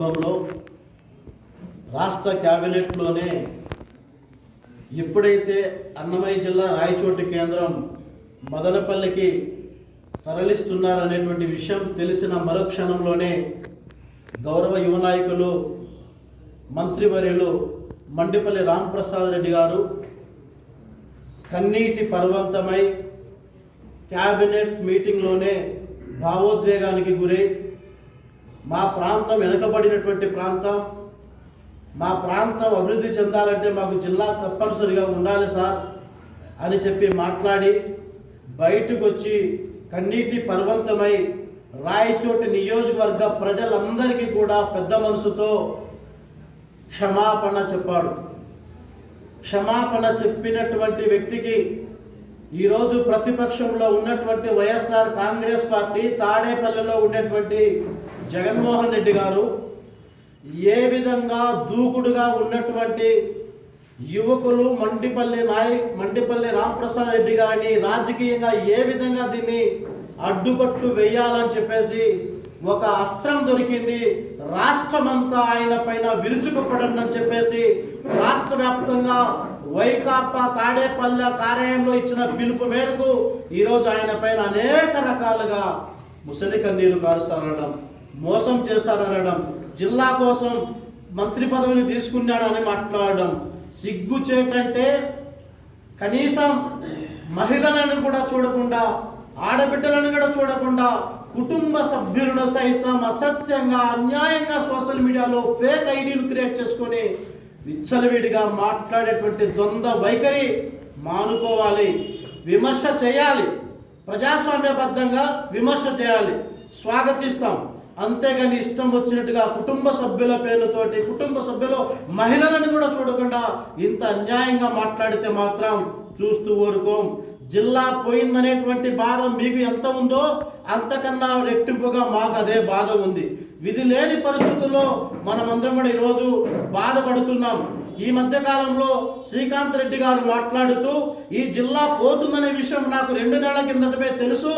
లో రాష్ట్ర క్యాబినెట్లోనే ఎప్పుడైతే అన్నమయ్య జిల్లా రాయచోటి కేంద్రం మదనపల్లికి తరలిస్తున్నారనేటువంటి విషయం తెలిసిన మరుక్షణంలోనే గౌరవ యువ నాయకులు మంత్రివర్యులు మండిపల్లి రాంప్రసాద్ రెడ్డి గారు కన్నీటి పర్వంతమై క్యాబినెట్ మీటింగ్లోనే భావోద్వేగానికి గురై మా ప్రాంతం వెనుకబడినటువంటి ప్రాంతం, మా ప్రాంతం అభివృద్ధి చెందాలంటే మాకు జిల్లా తప్పనిసరిగా ఉండాలి సార్ అని చెప్పి మాట్లాడి బయటకు వచ్చి కన్నీటి పర్వంతమై రాయచోటి నియోజకవర్గ ప్రజలందరికీ కూడా పెద్ద మనసుతో క్షమాపణ చెప్పాడు. క్షమాపణ చెప్పినటువంటి వ్యక్తికి ఈరోజు ప్రతిపక్షంలో ఉన్నటువంటి వైఎస్ఆర్ కాంగ్రెస్ పార్టీ తాడేపల్లిలో ఉన్నటువంటి జగన్మోహన్ రెడ్డి గారు ఏ విధంగా దూకుడుగా ఉన్నటువంటి యువకులు మండిపల్లి రాంప్రసాద్ రెడ్డి గారిని రాజకీయంగా ఏ విధంగా దీన్ని అడ్డుకట్టు వేయాలని చెప్పేసి ఒక అస్త్రం దొరికింది. రాష్ట్రమంతా ఆయన పైన విరుచుకుపడండి అని చెప్పేసి రాష్ట్ర వ్యాప్తంగా వైకాపా తాడేపల్లి కార్యాలయంలో ఇచ్చిన పిలుపు మేరకు ఈరోజు ఆయన పైన అనేక రకాలుగా ముసలి కన్నీరు కారుస్తారనడం, మోసం చేశారనడం, జిల్లా కోసం మంత్రి పదవిని తీసుకున్నాడని మాట్లాడడం సిగ్గుచేటంటే కనీసం మహిళలను కూడా చూడకుండా, ఆడబిడ్డలను కూడా చూడకుండా కుటుంబ సభ్యులను సైతం అసత్యంగా అన్యాయంగా సోషల్ మీడియాలో ఫేక్ ఐడీలు క్రియేట్ చేసుకొని విచ్చలవిడిగా మాట్లాడేటువంటి ద్వంద్వ వైఖరి మానుకోవాలి. విమర్శ చేయాలి, ప్రజాస్వామ్యబద్ధంగా విమర్శ చేయాలి, స్వాగతిస్తాం. అంతేగాని ఇష్టం వచ్చినట్టుగా కుటుంబ సభ్యుల పేర్లతోటి కుటుంబ సభ్యులు మహిళలను కూడా చూడకుండా ఇంత అన్యాయంగా మాట్లాడితే మాత్రం చూస్తూ ఊరుకోం. జిల్లా పోయిందనేటువంటి బాధ మీకు ఎంత ఉందో అంతకన్నా రెట్టింపుగా మాకు అదే బాధ ఉంది. విధి లేని పరిస్థితుల్లో మనమందరం కూడా ఈరోజు బాధపడుతున్నాం. ఈ మధ్య కాలంలో శ్రీకాంత్ రెడ్డి గారు మాట్లాడుతూ ఈ జిల్లా పోతుందనే విషయం నాకు 2 నెలల కిందటమే తెలుసు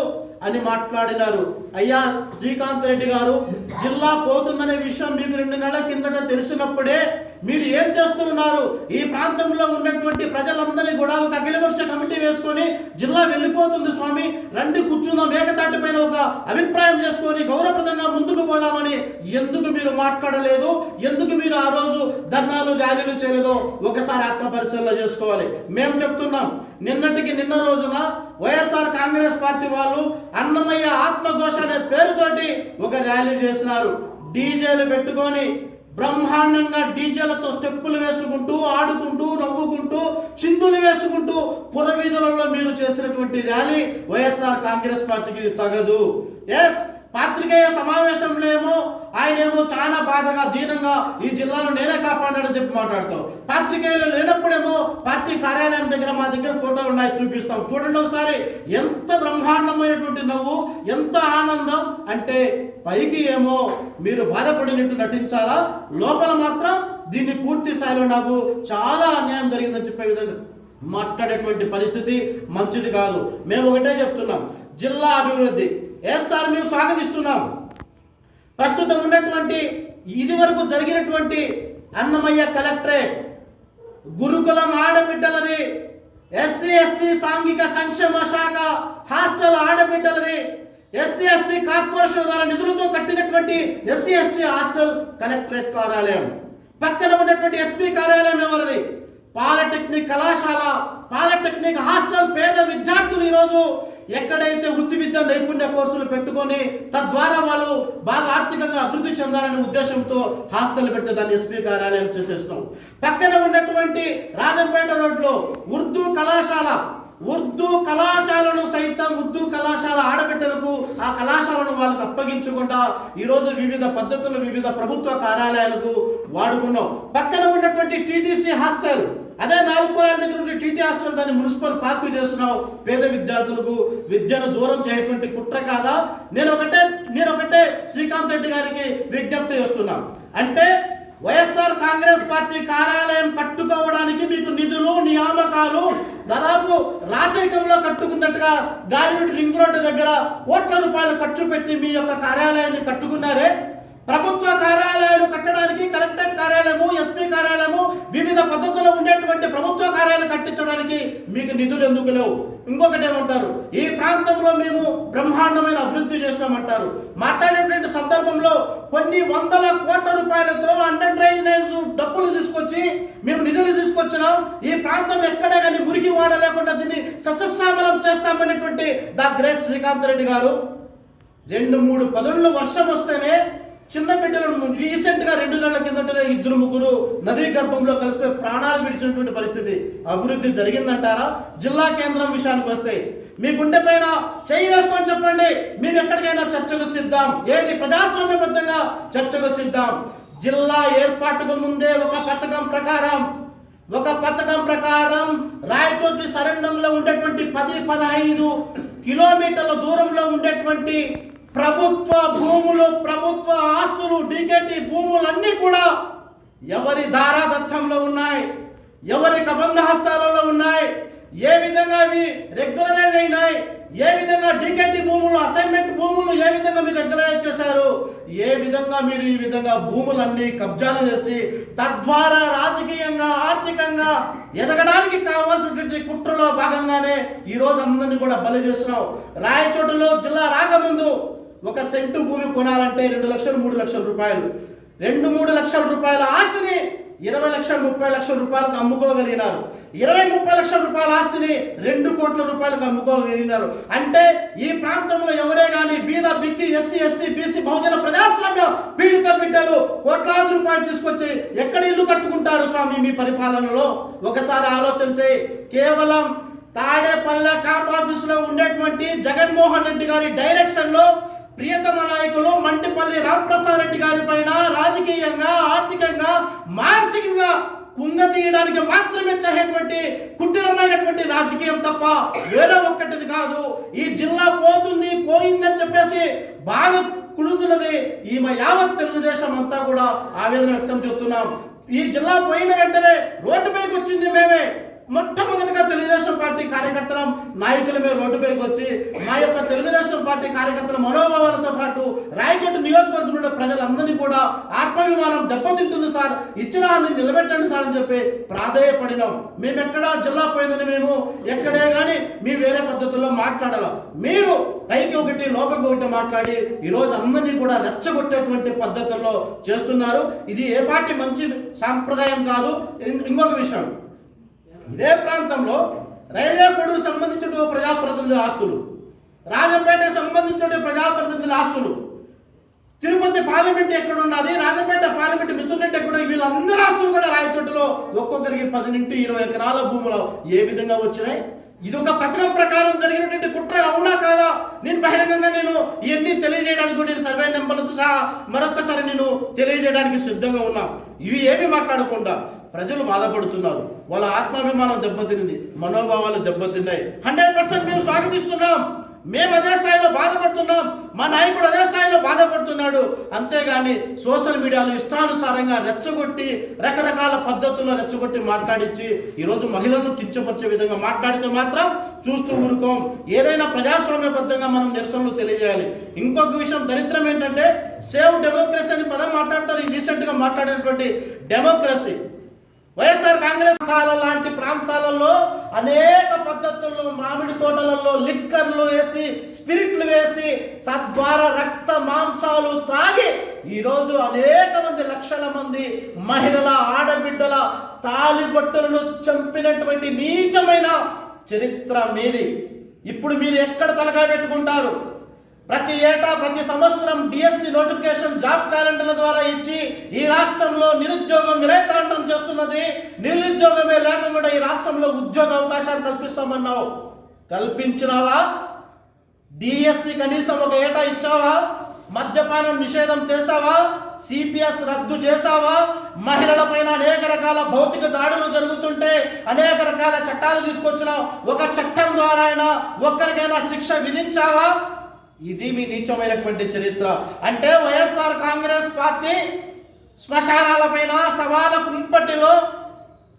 అని మాట్లాడినారు. అయ్యా శ్రీకాంత్ రెడ్డి గారు, జిల్లా పోతుందనే విషయం మీకు 2 నెలల కిందట తెలిసినప్పుడే మీరు ఏం చేస్తూ ఉన్నారు? ఈ ప్రాంతంలో ఉన్నటువంటి ప్రజలందరినీ కూడా ఒక అఖిలపక్ష కమిటీ వేసుకొని జిల్లా వెళ్ళిపోతుంది స్వామి, రండి కూర్చుందాం, ఏకతాటి పైన ఒక అభిప్రాయం చేసుకొని గౌరవప్రదంగా ముందుకు పోదామని ఎందుకు మీరు మాట్లాడలేదు? ఎందుకు మీరు ఆ రోజు ధర్నాలు ర్యాలీలు చేయలేదో ఒకసారి ఆత్మ పరిశీలన చేసుకోవాలి. మేము చెప్తున్నాం, నిన్న రోజున వైఎస్ఆర్ కాంగ్రెస్ పార్టీ వాళ్ళు అన్నమయ్య ఆత్మఘోష అనే పేరుతోటి ఒక ర్యాలీ చేసినారు. డీజేలు పెట్టుకొని బ్రహ్మాండంగా డీజేలతో స్టెప్పులు వేసుకుంటూ, ఆడుకుంటూ, నవ్వుకుంటూ, చిందులు వేసుకుంటూ పురవీధులలో మీరు చేసినటువంటి ర్యాలీ వైఎస్ఆర్ కాంగ్రెస్ పార్టీకి తగదు. ఎస్, పాత్రికేయ సమావేశంలో ఏమో ఆయనేమో చాలా బాధగా దీనంగా ఈ జిల్లాను నేనే కాపాడాడని చెప్పి మాట్లాడతాం. పాత్రికేయులు లేనప్పుడేమో పార్టీ కార్యాలయం దగ్గర మా దగ్గర ఫోటోలు ఉన్నాయి, చూపిస్తాం, చూడండి ఒకసారి. ఎంత బ్రహ్మాండమైనటువంటి నవ్వు, ఎంత ఆనందం అంటే పైకి ఏమో మీరు బాధపడినట్టు నటించాలా, లోపల మాత్రం దీన్ని పూర్తి స్థాయిలో నాకు చాలా అన్యాయం జరిగిందని చెప్పే విధంగా మాట్లాడేటువంటి పరిస్థితి మంచిది కాదు. మేము ఒకటే చెప్తున్నాం, జిల్లా అభివృద్ధి సార్ మేము స్వాగతిస్తున్నాం. ప్రస్తుతం ఉన్నటువంటి ఇది వరకు జరిగినటువంటి అన్నమయ్య కలెక్టరేట్ గురుకులం ఆడబిడ్డలది, ఎస్సీ ఎస్టీ సాంఘిక సంక్షేమ శాఖ హాస్టల్ ఆడబిడ్డలది, ఎస్సీ ఎస్టీ కార్పొరేషన్ ద్వారా నిధులతో కట్టినటువంటి ఎస్సీ ఎస్టీ హాస్టల్ కలెక్టరేట్ కార్యాలయం, పక్కన ఉన్నటువంటి ఎస్పీ కార్యాలయం ఎవరిది? పాలిటెక్నిక్ కళాశాల, పాలిటెక్నిక్ హాస్టల్. పేద విద్యార్థులు ఈరోజు ఎక్కడైతే వృత్తి విద్య నైపుణ్య కోర్సులు పెట్టుకొని తద్వారా వాళ్ళు బాగా ఆర్థికంగా అభివృద్ధి చెందాలనే ఉద్దేశంతో హాస్టల్ పెడితే దాన్ని ఎస్పీ కార్యాలయం చేసేస్తాం. పక్కన ఉన్నటువంటి రాజంపేట రోడ్లో ఉర్దూ కళాశాలను సైతం ఉర్దూ కళాశాల ఆడబిడ్డలకు ఆ కళాశాలను వాళ్ళకు అప్పగించకుండా ఈరోజు వివిధ పద్ధతులు వివిధ ప్రభుత్వ కార్యాలయాలకు వాడుకున్నాం. పక్కన ఉన్నటువంటి టీటీసీ హాస్టల్, అదే 4 కులాల దగ్గర నుండి టీటీ హాస్టల్ దాన్ని మున్సిపల్ పార్కు చేస్తున్నావు. పేద విద్యార్థులకు విద్యను దూరం చేయటువంటి కుట్ర కాదా? నేను ఒకటే శ్రీకాంత్ రెడ్డి గారికి విజ్ఞప్తి చేస్తున్నాను. అంటే వైఎస్ఆర్ కాంగ్రెస్ పార్టీ కార్యాలయం కట్టుకోవడానికి మీకు నిధులు నియామకాలు దాదాపు రాచరికంలో కట్టుకున్నట్టుగా గాలివీడు రింగ్ రోడ్డు దగ్గర కోట్ల రూపాయలు ఖర్చు పెట్టి మీ యొక్క కార్యాలయాన్ని కట్టుకున్నారే. ప్రభుత్వ కార్యాలయాలు కట్టడానికి కలెక్టరేట్ కార్యాలయము, ఎస్పీ కార్యాలయము, వివిధ పద్ధతుల్లో ఉండేటువంటి ప్రభుత్వ కార్యాలయాలు కట్టించడానికి మీకు నిధులు ఎందుకు లేవు? ఇంకొకటి ఏమంటారు, ఈ ప్రాంతంలో మేము బ్రహ్మాండమైన అభివృద్ధి చేసినామంటారు. మాట్లాడేటువంటి సందర్భంలో కొన్ని వందల కోట్ల రూపాయలతో అండర్ డ్రైనేజ్ డబ్బులు తీసుకొచ్చి మేము నిధులు తీసుకొచ్చినాం. ఈ ప్రాంతం ఎక్కడే కానీ మురికి వాడ లేకుండా దీన్ని సస్యశ్యామలం చేస్తామనేటువంటి ద గ్రేట్ శ్రీకాంత్ రెడ్డి గారు 2-3 పదుల్లో వర్షం వస్తేనే చిన్న బిడ్డలను రీసెంట్గా 2 నెలల కిందటనే 2-3 నదీ గర్భంలో కలిసిపోయి ప్రాణాలు విడిచినటువంటి పరిస్థితి. అభివృద్ధి జరిగిందంటారా? జిల్లా కేంద్రం విషయానికి వస్తే మీ గుండె పైన చేయి వేసుకొని చెప్పండి, మేము ఎక్కడికైనా చర్చకు సిద్ధం. ఏది ప్రజాస్వామ్యబద్ధంగా చర్చకు సిద్ధం. జిల్లా ఏర్పాటుకు ముందే ఒక పథకం ప్రకారం రాయచోటి సరండంలో ఉండేటువంటి 10-15 కిలోమీటర్ల దూరంలో ఉండేటువంటి ప్రభుత్వ భూములు, ప్రభుత్వ ఆస్తులు, డీకేటీ భూములన్నీ కూడా ఎవరి దారాదత్తంలో ఉన్నాయి, ఎవరి కబంధ హస్తాలలో ఉన్నాయి, ఏ విధంగా అవి రెగ్యులరైజ్ అయినాయి, ఏ విధంగా డీకేటీ భూములు, అసైన్మెంట్ భూములు ఏ విధంగా మీరు రెగ్యులరైజ్ చేశారు, ఏ విధంగా మీరు ఈ విధంగా భూములన్నీ కబ్జాలు చేసి తద్వారా రాజకీయంగా, ఆర్థికంగా ఎదగడానికి కావాల్సినటువంటి కుట్రలో భాగంగానే ఈ రోజు అందరినీ కూడా బలి చేస్తున్నావు. రాయచోటులో జిల్లా రాకముందు 1 సెంటు భూమి కొనాలంటే 2 లక్షలు 3 లక్షల రూపాయలు, 2-3 లక్షల రూపాయల ఆస్తిని 20 లక్షలు 30 లక్షల రూపాయలకు అమ్ముకోగలిగినారు. 20-30 లక్షల రూపాయల ఆస్తిని 2 కోట్ల రూపాయలకు అమ్ముకోగలిగినారు. అంటే ఈ ప్రాంతంలో ఎవరే కానీ బీద, బిక్కి, ఎస్సీ, ఎస్టీ, బీసీ, బహుజన ప్రజాస్వామ్య పీడిత బిడ్డలు కోట్లాది రూపాయలు తీసుకొచ్చి ఎక్కడ ఇల్లు కట్టుకుంటారు స్వామి మీ పరిపాలనలో? ఒకసారి ఆలోచన చేయి. కేవలం తాడేపల్లె క్యాంప్ ఆఫీసులో ఉండేటువంటి జగన్మోహన్ రెడ్డి గారి డైరెక్షన్ లో ప్రియతమ నాయకులు మంటిపల్లి రామప్రసాద్ రెడ్డి గారి పైన రాజకీయంగా, ఆర్థికంగా, మానసికంగా కుంగతీయడానికి మాత్రమే చేసేటువంటి కుటిలమైనటువంటి రాజకీయం తప్ప వేరే ఒక్కటిది కాదు. ఈ జిల్లా పోయిందని చెప్పేసి బాగా కుడుతున్నది ఈమె యావత్ తెలుగుదేశం అంతా కూడా ఆవేదన వ్యక్తం చేస్తున్నాం. ఈ జిల్లా పోయిన వెంటనే రోడ్డుపైకి వచ్చింది మేమే. మొట్టమొదటిగా తెలుగుదేశం పార్టీ కార్యకర్తల నాయకులమే రోడ్డుపైకి వచ్చి మా యొక్క తెలుగుదేశం పార్టీ కార్యకర్తల మనోభావాలతో పాటు రాయచోటి నియోజకవర్గంలో ప్రజలందరినీ కూడా ఆత్మాభిమానం దెబ్బతింటుంది సార్, ఇచ్చిన హామీని నిలబెట్టండి సార్ అని చెప్పి ప్రాధేయపడినాం. మేము ఎక్కడా జిల్లా పోయిందని మేము ఎక్కడే కానీ మీ వేరే పద్ధతుల్లో మాట్లాడాల. మీరు పైకి ఒకటి లోపలికి ఒకటి మాట్లాడి ఈరోజు అందరినీ కూడా రెచ్చగొట్టేటువంటి పద్ధతుల్లో చేస్తున్నారు. ఇది ఏ పార్టీ మంచి సాంప్రదాయం కాదు. ఇంకొక విషయం, ఇదే ప్రాంతంలో రైల్వే కోడుకు సంబంధించిన ప్రజాప్రతినిధుల ఆస్తులు, రాజంపేటకు సంబంధించిన ప్రజాప్రతినిధుల ఆస్తులు, తిరుపతి పార్లమెంట్ ఎక్కడ ఉన్నది, రాజంపేట పార్లమెంట్ మిత్రులంటే ఎక్కడ, వీళ్ళందరి ఆస్తులు కూడా రాయచోటులో ఒక్కొక్కరికి 10-20 ఎకరాల భూములు ఏ విధంగా వచ్చినాయి? ఇది ఒక పథకం ప్రకారం జరిగినటువంటి కుట్ర అవునా కాదా? నేను బహిరంగంగా ఇవన్నీ తెలియజేయడానికి నేను సర్వే నెంబర్లతో సహా మరొకసారి నేను తెలియజేయడానికి సిద్ధంగా ఉన్నా. ఇవి ఏమి మాట్లాడకుండా ప్రజలు బాధపడుతున్నారు, వాళ్ళ ఆత్మాభిమానం దెబ్బతింది, మనోభావాలు దెబ్బతిన్నాయి. 100% మేము స్వాగతిస్తున్నాం. మేము అదే స్థాయిలో బాధపడుతున్నాం, మా నాయకుడు అదే స్థాయిలో బాధపడుతున్నాడు. అంతేగాని సోషల్ మీడియాలో ఇష్టానుసారంగా రెచ్చగొట్టి రకరకాల పద్ధతుల్లో రెచ్చగొట్టి మాట్లాడించి ఈరోజు మహిళలను కించపరిచే విధంగా మాట్లాడితే మాత్రం చూస్తూ ఊరుకోం. ఏదైనా ప్రజాస్వామ్యబద్ధంగా మనం నిరసనలు తెలియజేయాలి. ఇంకొక విషయం దరిద్రం ఏంటంటే సేవ్ డెమోక్రసీ అని పదం మాట్లాడతారు. రీసెంట్గా మాట్లాడినటువంటి డెమోక్రసీ వైఎస్ఆర్ కాంగ్రెస్ లాంటి ప్రాంతాలలో అనేక పద్ధతుల్లో మామిడి తోటలలో లిక్కర్లు వేసి, స్పిరిట్లు వేసి తద్వారా రక్త మాంసాలు తాగి ఈరోజు అనేక మంది, లక్షల మంది మహిళల, ఆడబిడ్డల తాలిబొట్టులను చంపినటువంటి నీచమైన చరిత్ర మీది. ఇప్పుడు మీరు ఎక్కడ తలకాయ పెట్టుకుంటారు? ప్రతి ఏటా, ప్రతి సంవత్సరం డిఎస్సి నోటిఫికేషన్, జాబ్ క్యాలెండర్ల ద్వారా ఇచ్చి ఈ రాష్ట్రంలో నిరుద్యోగం విలయతాండం చేస్తున్నది. నిరుద్యోగమే లేకుండా ఈ రాష్ట్రంలో ఉద్యోగ అవకాశాలు కల్పిస్తామన్నావు, కల్పించినావా? డిఎస్సి కనీసం ఒక ఏటా ఇచ్చావా? మద్యపానం నిషేధం చేశావా? సిపిఎస్ రద్దు చేశావా? మహిళల పైన అనేక రకాల భౌతిక దాడులు జరుగుతుంటే అనేక రకాల చట్టాలు తీసుకొచ్చినావు. ఒక చట్టం ద్వారా అయినా ఒక్కరికైనా శిక్ష విధించావా? ఇది మీ నీచమైనటువంటి చరిత్ర. అంటే వైఎస్ఆర్ కాంగ్రెస్ పార్టీ శ్మశానాల పైన, శవాల కుంపటిలో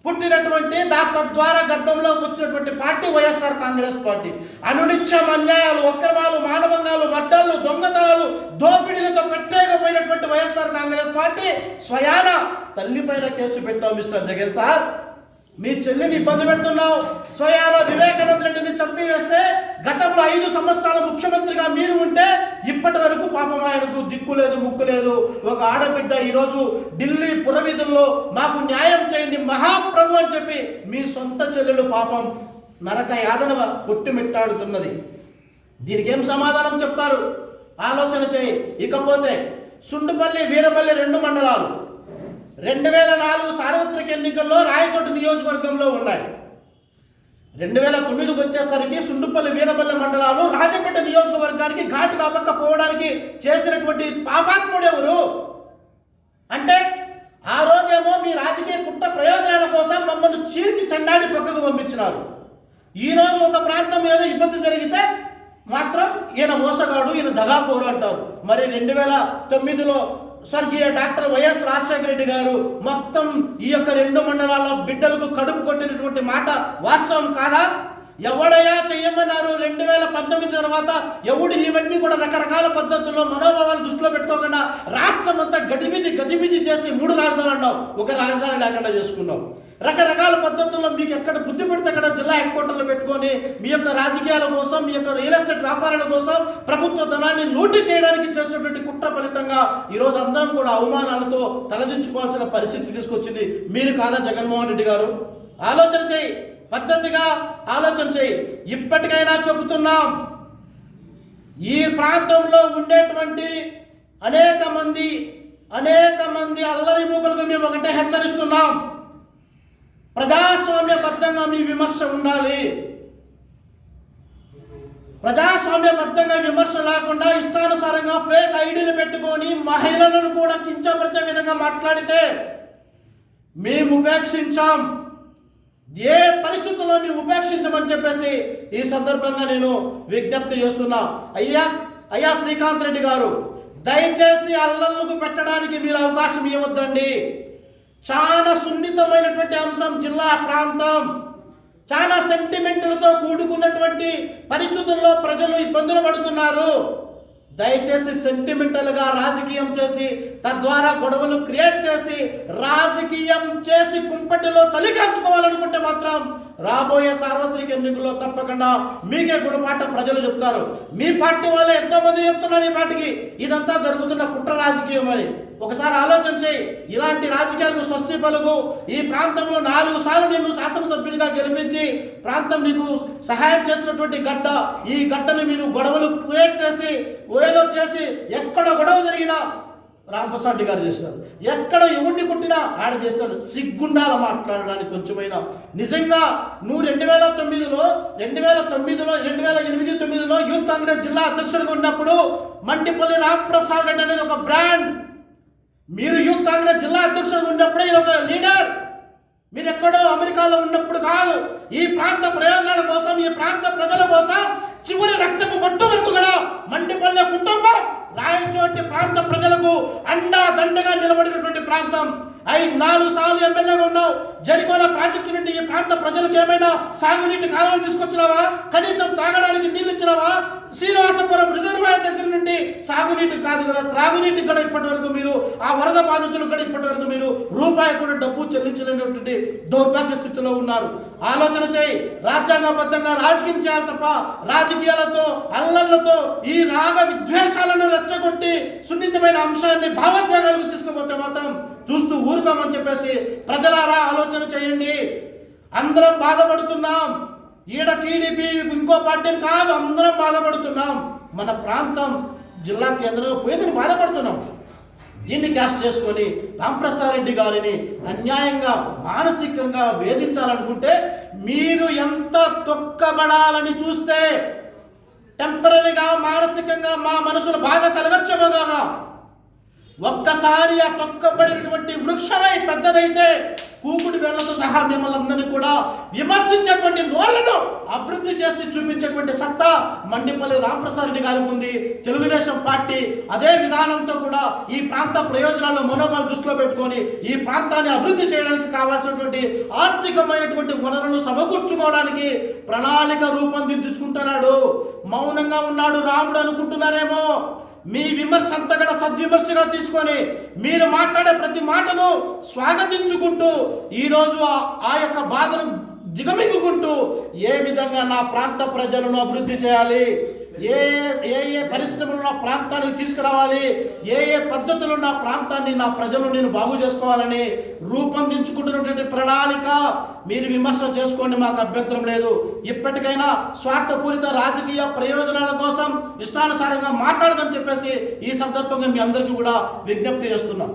పుట్టినటువంటి తద్వారా గర్భంలో వచ్చినటువంటి పార్టీ వైఎస్ఆర్ కాంగ్రెస్ పార్టీ. అనునిత్యం అన్యాయాలు, అక్రమాలు, మానభంగాలు, మడ్డలు, దొంగతనాలు, దోపిడీలతో పెట్టేకపోయినటువంటి వైఎస్ఆర్ కాంగ్రెస్ పార్టీ స్వయాన తల్లిపైన కేసు పెట్టావు మిస్టర్ జగన్ సార్. మీ చెల్లిని ఇబ్బంది పెడుతున్నావు. స్వయాన వివేకానంద రెడ్డిని చంపివేస్తే గతంలో 5 సంవత్సరాల ముఖ్యమంత్రిగా మీరు ఉంటే ఇప్పటి వరకు పాపం ఆయనకు దిక్కు లేదు, ముక్కు లేదు. ఒక ఆడబిడ్డ ఈరోజు ఢిల్లీ పురవీధుల్లో మాకు న్యాయం చేయండి మహాప్రభు అని చెప్పి మీ సొంత చెల్లెలు పాపం నరక యాదన కొట్టిమిట్టాడుతున్నది. దీనికి ఏం సమాధానం చెప్తారు? ఆలోచన చేయి. ఇకపోతే సుండుపల్లి, వీరపల్లి 2 మండలాలు 2004 సార్వత్రిక ఎన్నికల్లో రాయచోటి నియోజకవర్గంలో ఉన్నాయి. 2009కు వచ్చేసరికి సుండుపల్లి, వీరపల్లి మండలాలు రాజపేట నియోజకవర్గానికి ఘాటు కాపకపోవడానికి చేసినటువంటి పాపాత్ముడు ఎవరు అంటే, ఆ రోజేమో మీ రాజకీయ కుట్ర ప్రయోజనాల కోసం మమ్మల్ని చీల్చి చెండాడి పక్కకు పంపించినారు. ఈరోజు ఒక ప్రాంతం ఏదో ఇబ్బంది జరిగితే మాత్రం ఈయన మోసగాడు, ఈయన దగాకోరు అంటారు. మరి 2009లో స్వర్గీయ డాక్టర్ వైఎస్ రాజశేఖర రెడ్డి గారు మొత్తం ఈ యొక్క 2 మండలాల బిడ్డలకు కడుపు కొట్టినటువంటి మాట వాస్తవం కాదా? ఎవడయా చెయ్యమన్నారు? 2019 తర్వాత ఎవడు ఇవన్నీ కూడా రకరకాల పద్ధతుల్లో మనోభావాలు దృష్టిలో పెట్టుకోకుండా రాష్ట్రం అంతా గజిబిజి చేసి 3 రాజధానులు అన్నావు, ఒక రాజధాని లేకుండా చేసుకున్నావు. రకరకాల పద్ధతుల్లో మీకు ఎక్కడ బుద్ధి పెడితే అక్కడ జిల్లా హెడ్ క్వార్టర్లు పెట్టుకొని మీ యొక్క రాజకీయాల కోసం, మీ యొక్క రియల్ ఎస్టేట్ వ్యాపారాల కోసం ప్రభుత్వ ధనాన్ని లూటీ చేయడానికి చేసినటువంటి కుట్ర ఫలితంగా ఈరోజు అందరం కూడా అవమానాలతో తలదించుకోవాల్సిన పరిస్థితి తీసుకొచ్చింది. మీరు కాదా జగన్మోహన్ రెడ్డి గారు? ఆలోచన చేయి, పద్ధతిగా ఆలోచన చేయి. ఇప్పటికైనా చెబుతున్నాం, ఈ ప్రాంతంలో ఉండేటువంటి అనేక మంది అల్లరి మూకలకు మేము ఒకటే హెచ్చరిస్తున్నాం. ప్రజాస్వామ్యబద్ధంగా మీ విమర్శ ఉండాలి. ప్రజాస్వామ్యబద్ధంగా విమర్శ లేకుండా ఇష్టానుసారంగా ఫేక్ ఐడీలు పెట్టుకొని మహిళలను కూడా కించపరిచే విధంగా మాట్లాడితే మేము ఉపేక్షించాం. ఏ పరిస్థితుల్లో మేము ఉపేక్షించమని చెప్పేసి ఈ సందర్భంగా నేను విజ్ఞప్తి చేస్తున్నా. అయ్యా శ్రీకాంత్ రెడ్డి గారు, దయచేసి అల్లర్లకు పెట్టడానికి మీరు అవకాశం ఇవ్వద్దండి. చాలా సున్నితమైనటువంటి అంశం, జిల్లా ప్రాంతం, చాలా సెంటిమెంట్లతో కూడుకున్నటువంటి పరిస్థితుల్లో ప్రజలు ఇబ్బందులు పడుతున్నారు. దయచేసి సెంటిమెంటల్గా రాజకీయం చేసి తద్వారా గొడవలు క్రియేట్ చేసి రాజకీయం చేసి కుంపటిలో చలికాల్చుకోవాలనుకుంటే మాత్రం రాబోయే సార్వత్రిక ఎన్నికల్లో తప్పకుండా మీకే గుణపాఠం ప్రజలు చెప్తారు. మీ పార్టీ వాళ్ళే ఎంతో మంది చెప్తున్నారు ఈ పార్టీకి ఇదంతా జరుగుతున్న కుట్ర రాజకీయం అని. ఒకసారి ఆలోచన చేయి. ఇలాంటి రాజకీయాలకు స్వస్తి పలుకు. ఈ ప్రాంతంలో 4 సార్లు నిన్ను శాసనసభ్యునిగా గెలిపించి ప్రాంతం నీకు సహాయం చేసినటువంటి గడ్డ, ఈ గడ్డను మీరు గొడవలు క్రియేట్ చేసి ఏదో చేసి ఎక్కడ గొడవ జరిగినా రాంప్రసాద్ గారు చేశారు, ఎక్కడ ఎవరిని కుట్టినా ఆడ చేశారు. సిగ్గుండాల మాట్లాడడానికి కొంచెమైనా. నిజంగా నువ్వు 2009లో 2008-9లో యూత్ కాంగ్రెస్ జిల్లా అధ్యక్షుడిగా ఉన్నప్పుడు మండిపల్లి రాంప్రసాద్ రెడ్డి అనేది ఒక బ్రాండ్. మీరు యూత్ కాంగ్రెస్ జిల్లా అధ్యక్షుడిగా ఉన్నప్పుడే ఒక లీడర్. మీరు ఎక్కడో అమెరికాలో ఉన్నప్పుడు కాదు. ఈ ప్రాంత ప్రయోజనాల కోసం, ఈ ప్రాంత ప్రజల కోసం చివరి రక్తపు బొట్టు వరకు కూడా మండిపల్లె కుటుంబం రాయచోటి ప్రాంత ప్రజలకు అండా దండగా నిలబడినటువంటి ప్రాంతం. 4 సార్లు ఎమ్మెల్యేగా ఉన్నావు. జరికోల ప్రాజెక్టు నుండి ఈ ప్రాంత ప్రజలకు ఏమైనా సాగునీటి కాలువలు తీసుకొచ్చినావా? కనీసం తాగడానికి నీళ్ళు ఇచ్చినావా? శ్రీనివాసపురం రిజర్వాయర్ దగ్గర నుండి సాగునీటి కాదు కదా, త్రాగునీటి కూడా ఇప్పటి వరకు మీరు, ఆ వరద బాధితులు కూడా ఇప్పటి వరకు మీరు రూపాయి కూడా డబ్బు చెల్లించలేనటువంటి దౌర్భాగ్య స్థితిలో ఉన్నారు. ఆలోచన చేయి. రాజ్యాంగబద్ధంగా రాజకీయం చేయాలి తప్ప రాజకీయాలతో అల్లర్లతో ఈ రాగ విద్వేషాలను రెచ్చగొట్టి సున్నితమైన అంశాన్ని భావోద్వేగాలకు తీసుకుపోతే మాత్రం చూస్తూ ఊరుకోమని చెప్పేసి ప్రజలారా ఆలోచన చేయండి. అందరం బాధపడుతున్నాం. ఈడ టీడీపీ ఇంకో పార్టీని కాదు, అందరం బాధపడుతున్నాం. మన ప్రాంతం జిల్లా కేంద్రంలో పోయేదని బాధపడుతున్నాం. దీన్ని క్యాష్ చేసుకొని రాంప్రసాద్ రెడ్డి గారిని అన్యాయంగా మానసికంగా వేధించాలనుకుంటే మీరు ఎంత తొక్కబడాలని చూస్తే టెంపరీగా మానసికంగా మా మనసులో బాధ కలగచ్చేమో కదా, ఒక్కసారి ఆ తొక్కబడినటువంటి వృక్షమై పెద్ద కొత్తదైతే కూకుడి వేళ్లతో సహా మిమ్మల్ని అందరినీ కూడా విమర్శించేటువంటి నోళ్లను అభివృద్ధి చేసి చూపించేటువంటి సత్తా మండిపల్లి రామప్రసాద్ రెడ్డి గారికి ఉంది. తెలుగుదేశం పార్టీ అదే విధానంతో కూడా ఈ ప్రాంత ప్రయోజనాలను మనోబలం దృష్టిలో పెట్టుకొని ఈ ప్రాంతాన్ని అభివృద్ధి చేయడానికి కావాల్సినటువంటి ఆర్థికమైనటువంటి వనరులను సమకూర్చుకోవడానికి ప్రణాళిక రూపొందించుకుంటున్నాడు. మౌనంగా ఉన్నాడు రాముడు అనుకుంటున్నారేమో. మీ విమర్శ అంతా కూడా సద్విమర్శగా తీసుకొని మీరు మాట్లాడే ప్రతి మాటను స్వాగతించుకుంటూ ఈరోజు ఆ యొక్క బాధను దిగమింగుకుంటూ ఏ విధంగా నా ప్రాంత ప్రజలను అభివృద్ధి చేయాలి, ఏ పరిశ్రమలు నా ప్రాంతానికి తీసుకురావాలి, ఏ పద్ధతులు నా ప్రాంతాన్ని నా ప్రజలను నేను బాగు చేసుకోవాలని రూపొందించుకుంటున్నటువంటి ప్రణాళిక మీరు విమర్శ చేసుకోండి, మాకు అభ్యంతరం లేదు. ఇప్పటికైనా స్వార్థపూరిత రాజకీయ ప్రయోజనాల కోసం ఇష్టానుసారంగా మాట్లాడదని చెప్పేసి ఈ సందర్భంగా మీ అందరికీ కూడా విజ్ఞప్తి చేస్తున్నాం.